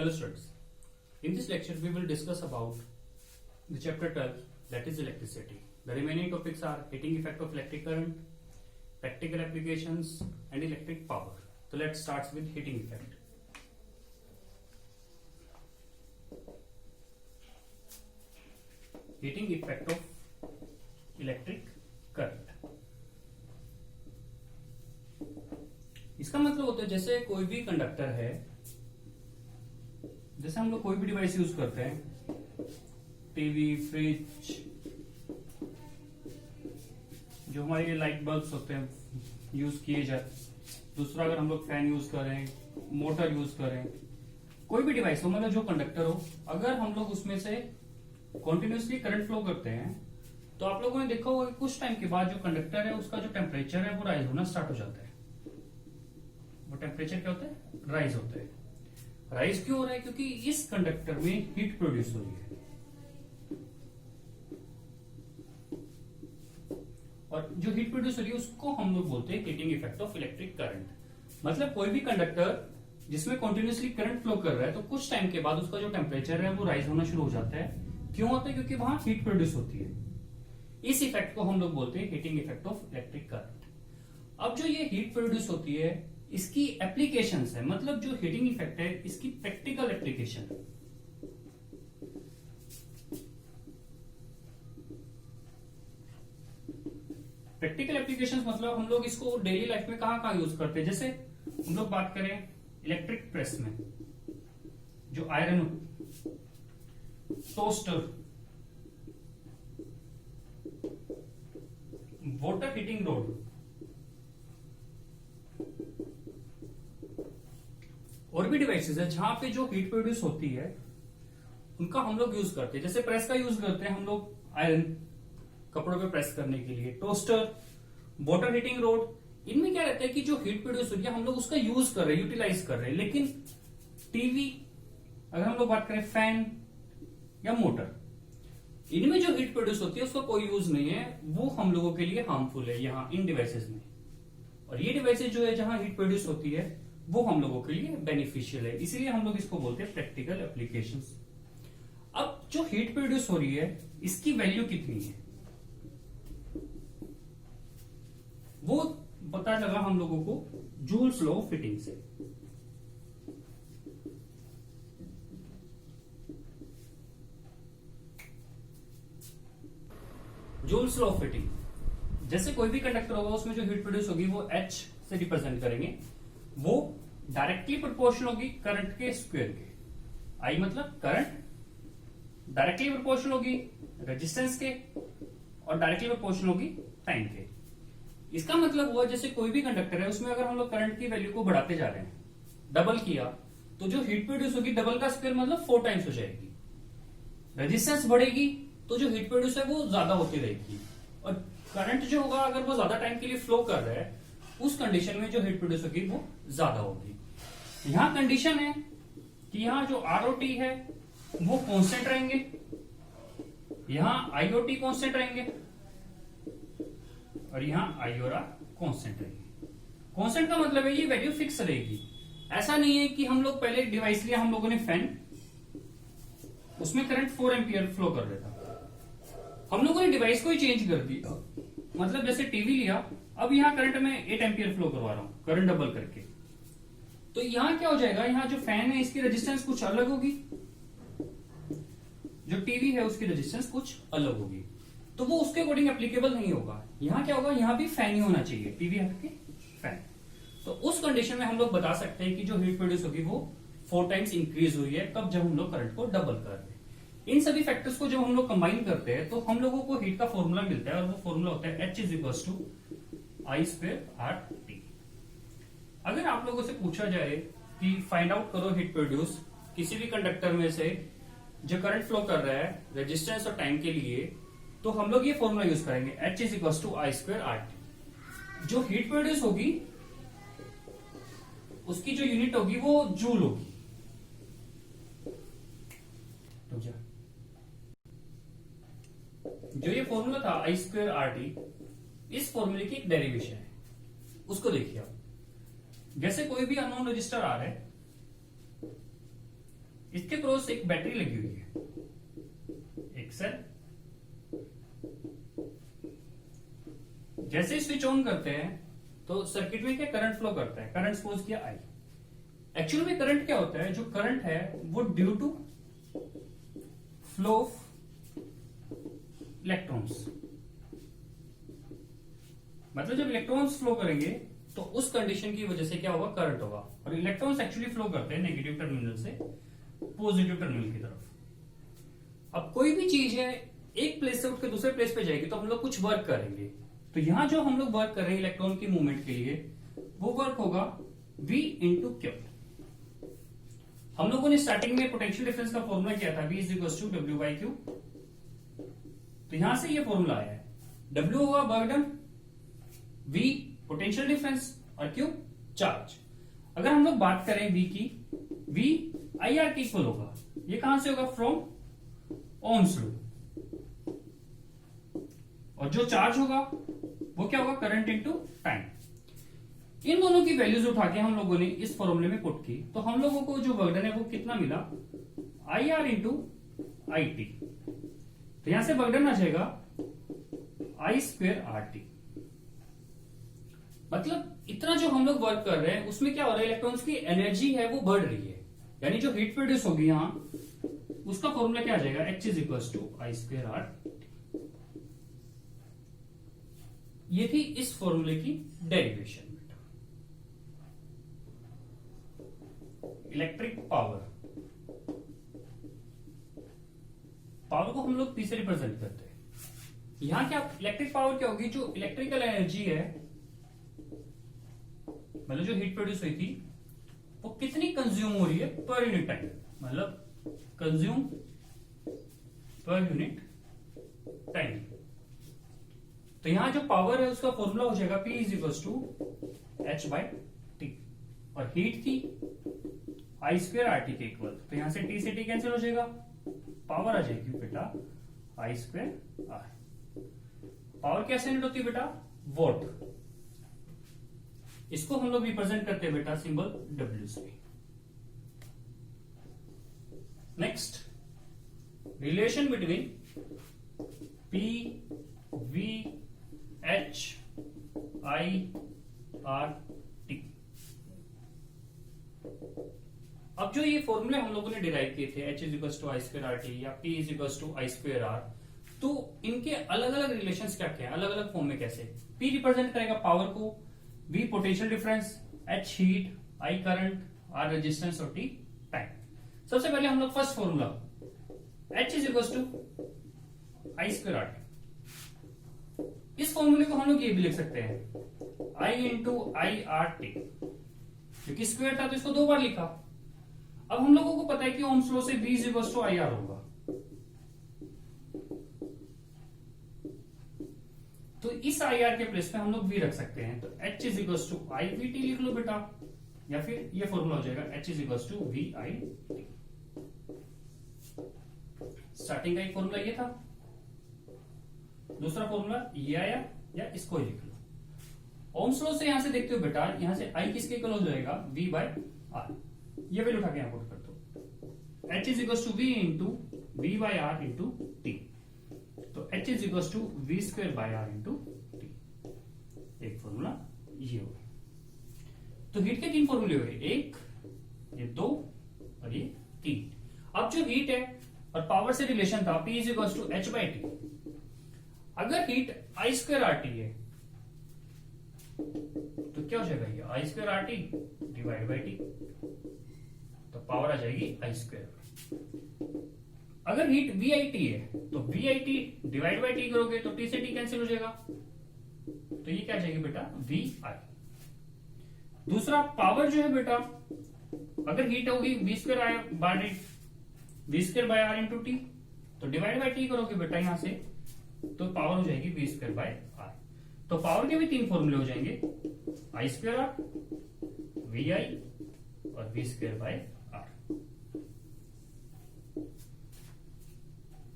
Hello students, in this lecture we will discuss about the chapter 12, that is electricity. The remaining topics are heating effect of electric current, practical applications and electric power. So let's start with heating effect. Heating effect of electric current. इसका मतलब होता है जैसे कोई भी conductor है, जैसे हम लोग कोई भी डिवाइस यूज करते हैं, टीवी, फ्रिज, जो हमारे लाइट बल्ब्स होते हैं यूज किए जाते। दूसरा अगर हम लोग फैन यूज करें, मोटर यूज करें, कोई भी डिवाइस हो, मतलब जो कंडक्टर हो, अगर हम लोग उसमें से कॉन्टिन्यूसली करंट फ्लो करते हैं तो आप लोगों ने देखा होगा कि कुछ टाइम के बाद जो कंडक्टर है उसका जो टेम्परेचर है वो राइज होना स्टार्ट हो जाता है। वो टेम्परेचर क्या होता है? राइज होता है। राइज क्यों हो रहा है? क्योंकि इस कंडक्टर में हीट प्रोड्यूस हो रही है। और जो हीट प्रोड्यूस हो रही है उसको हम लोग बोलते हैं heating effect of electric current. मतलब कोई भी कंडक्टर जिसमें कंटिन्यूसली करंट फ्लो कर रहा है तो कुछ टाइम के बाद उसका जो टेम्परेचर है वो राइज होना शुरू हो जाता है। क्यों होता है? क्योंकि वहां हीट प्रोड्यूस होती है। इस इफेक्ट को हम लोग बोलते हैं heating effect of electric current. अब जो ये हीट प्रोड्यूस होती है इसकी एप्लीकेशंस है, मतलब जो हीटिंग इफेक्ट है इसकी प्रैक्टिकल एप्लीकेशन। प्रैक्टिकल एप्लीकेशंस मतलब हम लोग इसको डेली लाइफ में कहां यूज करते हैं। जैसे हम लोग बात करें इलेक्ट्रिक प्रेस में, जो iron, toaster, water heating road, और भी डिवाइसेस है जहां पे जो हीट प्रोड्यूस होती है उनका हम लोग यूज करते हैं। जैसे प्रेस का यूज करते हैं हम लोग आयरन, कपड़ों पे प्रेस करने के लिए, टोस्टर, वाटर हीटिंग रोड। इनमें क्या रहता है कि जो हीट प्रोड्यूस होती है हम लोग उसका यूज कर रहे हैं, यूटिलाइज कर रहे हैं। लेकिन टीवी, अगर हम लोग बात करें फैन या मोटर, इनमें जो हीट प्रोड्यूस होती है उसका कोई यूज नहीं है, वो हम लोगों के लिए हार्मफुल है यहाँ इन डिवाइसेस में। और ये डिवाइसेस जो है जहां हीट प्रोड्यूस होती है वो हम लोगों के लिए बेनिफिशियल है, इसीलिए हम लोग इसको बोलते हैं प्रैक्टिकल एप्लीकेशंस। अब जो हीट प्रोड्यूस हो रही है इसकी वैल्यू कितनी है वो पता लगा हम लोगों को जूल्स लॉ ऑफ हीटिंग से। जूल्स लॉ ऑफ हीटिंग, जैसे कोई भी कंडक्टर होगा उसमें जो हीट प्रोड्यूस होगी वो H से रिप्रेजेंट करेंगे। वो डायरेक्टली प्रोपोर्शनल होगी करंट के स्क्वायर के। आई मतलब करंट डायरेक्टली प्रोपोर्शनल होगी रेजिस्टेंस के, और डायरेक्टली प्रोपोर्शनल होगी टाइम के। इसका मतलब हुआ जैसे कोई भी कंडक्टर है उसमें अगर हम लोग करंट की वैल्यू को बढ़ाते जा रहे हैं, डबल किया, तो जो हीट प्रोड्यूस होगी डबल का स्क्वायर मतलब 4 टाइम्स हो जाएगी। रेजिस्टेंस बढ़ेगी तो जो हीट प्रोड्यूस है वो ज्यादा होती रहेगी। और करंट जो होगा अगर वो ज्यादा टाइम के लिए फ्लो कर रहा है उस कंडीशन में जो हीट प्रोड्यूस होगी वो ज्यादा होगी। यहां कंडीशन है कि यहां जो ROT है वो कांस्टेंट रहेंगे, यहां IOT कांस्टेंट रहेंगे, और यहां I और R कांस्टेंट रहेंगे। कांस्टेंट का मतलब है ये वैल्यू फिक्स रहेगी। ऐसा नहीं है कि हम लोग पहले डिवाइस लिया हम लोगों ने फैन, उसमें करंट 4 एम्पियर फ्लो कर रहा था, हम लोगों ने डिवाइस को ही चेंज कर दिया। मतलब जैसे टीवी लिया, अब यहां करंट में 8 एम्पियर फ्लो करवा रहा हूं करंट डबल करके, तो यहां क्या हो जाएगा, यहां जो फैन है इसकी रेजिस्टेंस कुछ अलग होगी, जो टीवी है उसकी रेजिस्टेंस कुछ अलग होगी, तो वो उसके अकॉर्डिंग एप्लीकेबल नहीं होगा। यहां क्या होगा, यहां भी फैन ही होना चाहिए, टीवी हट के फैन। तो उस कंडीशन में हम लोग बता सकते हैं कि जो हीट प्रोड्यूस होगी वो 4 टाइम्स इंक्रीज हुई है, तब जब हम लोग करंट को डबल कर रहे हैं। इन सभी फैक्टर्स को जब हम लोग कंबाइन करते हैं तो हम लोगों को हीट का फॉर्मूला मिलता है, और वो फॉर्मूला होता है H = I²RT। अगर आप लोगों से पूछा जाए कि फाइंड आउट करो हीट प्रोड्यूस किसी भी कंडक्टर में से जो करंट फ्लो कर रहा है रेजिस्टेंस और टाइम के लिए, तो हम लोग ये फॉर्मूला यूज करेंगे H = I²RT। जो हीट प्रोड्यूस होगी उसकी जो यूनिट होगी वो जूल होगी। जो ये फॉर्मूला था I²RT, इस फॉर्मूले की एक डेरिवेशन है, उसको देखिए आप। जैसे कोई भी अननोन रजिस्टर आ रहा है, इसके क्रॉस एक बैटरी लगी हुई है, एक सेल। जैसे स्विच ऑन करते हैं तो सर्किट में क्या करंट फ्लो करता है, करंट सपोज किया आई। एक्चुअल में करंट क्या होता है, जो करंट है वो due to flow of electrons, मतलब जब इलेक्ट्रॉन्स फ्लो करेंगे तो उस कंडीशन की वजह से क्या होगा, करंट होगा। और इलेक्ट्रॉन्स एक्चुअली फ्लो करते हैं नेगेटिव टर्मिनल से पॉजिटिव टर्मिनल की तरफ। अब कोई भी चीज है एक प्लेस से उठ के दूसरे प्लेस पे जाएगी तो हम लोग कुछ वर्क करेंगे। तो यहां जो हम लोग वर्क कर रहे हैं इलेक्ट्रॉन की मूवमेंट के लिए, वो वर्क होगा V इंटू क्यू। हम लोगों ने स्टार्टिंग में पोटेंशियल डिफरेंस का फॉर्मूला किया था, V is equal to W by Q. तो यहां से ये फॉर्मूला आया है, W होगा work done, V potential difference और Q चार्ज। अगर हम लोग बात करें V की, V IR के इक्वल होगा। ये कहां से होगा, फ्रॉम ओम्स लॉ। और जो चार्ज होगा वो क्या होगा, करंट इनटू टाइम। इन दोनों की वैल्यूज उठा के हम लोगों ने इस फॉर्मूले में पुट की, तो हम लोगों को जो वर्क डन है वो कितना मिला, IR इंटू IT। तो यहां से वर्क डन आ जाएगा I स्क्वेयर RT। मतलब इतना जो हम लोग वर्क कर रहे हैं उसमें क्या हो रहा है, इलेक्ट्रॉन्स की एनर्जी है वो बढ़ रही है, यानी जो हीट प्रोड्यूस होगी यहां, उसका फॉर्मूला क्या आ जाएगा, H is equal to I square R। ये थी इस फॉर्मूले की डेरिवेशन। इलेक्ट्रिक पावर, पावर को हम लोग P से रिप्रेजेंट करते हैं। यहां क्या इलेक्ट्रिक पावर क्या होगी, जो इलेक्ट्रिकल एनर्जी है, मतलब जो हीट प्रोड्यूस हुई थी वो कितनी कंज्यूम हो रही है पर यूनिट टाइम, मतलब कंज्यूम पर यूनिट टाइम। तो यहां जो पावर है उसका फॉर्मूला हो जाएगा P is equal to H by T. और हीट थी I स्क्वेयर RT के इक्वल, तो यहां से T से T कैंसिल हो जाएगा, पावर आ जाएगी बेटा I स्क्वेयर R। पावर कैसे यूनिट होती है बेटा, वॉट। इसको हम लोग रिप्रेजेंट करते हैं बेटा सिंबल W से। Next, relation between P V H I R T। अब जो ये फॉर्मूले हम लोगों ने डिराइव किए थे, H is equal to I square R T या P is equal to I square R, तो इनके अलग अलग रिलेशंस क्या क्या है, अलग अलग फॉर्म में कैसे। P रिप्रेजेंट करेगा पावर को, V potential difference, H heat, I current, R resistance और T टाइम। सबसे पहले हम लोग first formula H is equal to I square R T. इस फॉर्मूले को हम लोग ये भी लिख सकते हैं I into I R T, क्योंकि स्क्वायर था तो इसको दो बार लिखा। अब हम लोगों को पता है कि ओम्स लॉ से V is equal to I R होगा, तो इस आई आर के प्लेस पे हम लोग V रख सकते हैं। तो H is equal to I V T लिख लो बेटा, या फिर ये फॉर्मूला हो जाएगा H is equal to V I T. Starting का एक फॉर्मूला ये था, दूसरा फॉर्मूला ये आया, या इसको ही लिख लो। ओम्स लॉ से यहां से देखते हो बेटा, यहां से I किसके इक्वल हो जाएगा, V बाय R। ये वैल्यू उठा के यहां पुट कर दो। H is equal to V into V by R into T। तो H is equal to V square by R into T। एक फॉर्मूला ये हो गया। तो हीट के तीन फॉर्मूले हुए, एक, ये दो और ये तीन। अब जो हीट है और पावर से रिलेशन था P is equal to H by T. अगर heat I square R T है तो क्या हो जाएगा, ये I square R T divide by T, तो पावर आ जाएगी I स्क्वेयर। अगर हीट वी आई टी है तो V I T divide by T करोगे तो टी से टी कैंसिल हो जाएगा, तो ये क्या आ जाएगी बेटा वी आई। दूसरा पावर जो है बेटा, अगर हीट होगी V square by R into T, तो डिवाइड बाई टी करोगे बेटा यहां से, तो पावर हो जाएगी वी स्क्वेयर बाय आर। तो पावर के भी तीन फॉर्मूले हो जाएंगे, I square R, V I और वी स्क्वेयर बाय आर।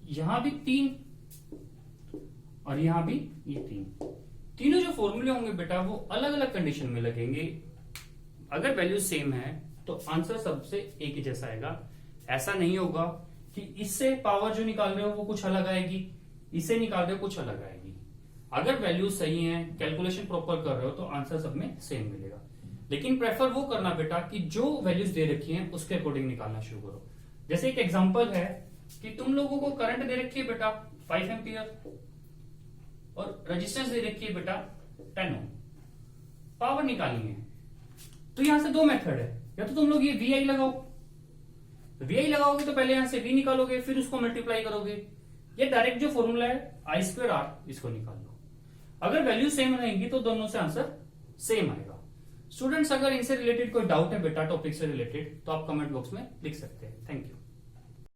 यहां भी तीन और यहां भी ये तीन, तीनों जो फॉर्मूले होंगे बेटा वो अलग अलग कंडीशन में लगेंगे। अगर वैल्यू सेम है तो आंसर सबसे एक ही जैसा आएगा, ऐसा नहीं होगा कि इससे पावर जो निकाल रहे हो वो कुछ अलग आएगी, इसे निकाल रहे हो कुछ अलग आएगी। अगर वैल्यू सही है, कैलकुलेशन प्रॉपर कर रहे हो तो आंसर सब में सेम मिलेगा। लेकिन प्रेफर वो करना बेटा कि जो वैल्यूज दे रखी हैं उसके अकॉर्डिंग निकालना शुरू करो। जैसे एक एग्जांपल है कि तुम लोगों को करंट दे रखी है बेटा 5 एम्पियर और रेजिस्टेंस दे रखी है बेटा 10 ओम, पावर निकालनी है। तो यहां से दो मेथड है, या तो तुम लोग ये VI लगाओ, तो VI लगाओगे तो पहले यहां से V निकालोगे, फिर उसको मल्टीप्लाई करोगे। ये डायरेक्ट जो फॉर्मूला है I2R, इसको निकाल लो। अगर वैल्यू सेम रहेंगी तो दोनों से आंसर सेम आएगा। स्टूडेंट्स, अगर इनसे रिलेटेड कोई डाउट है बेटा, टॉपिक से रिलेटेड, तो आप कमेंट बॉक्स में लिख सकते हैं। Thank you.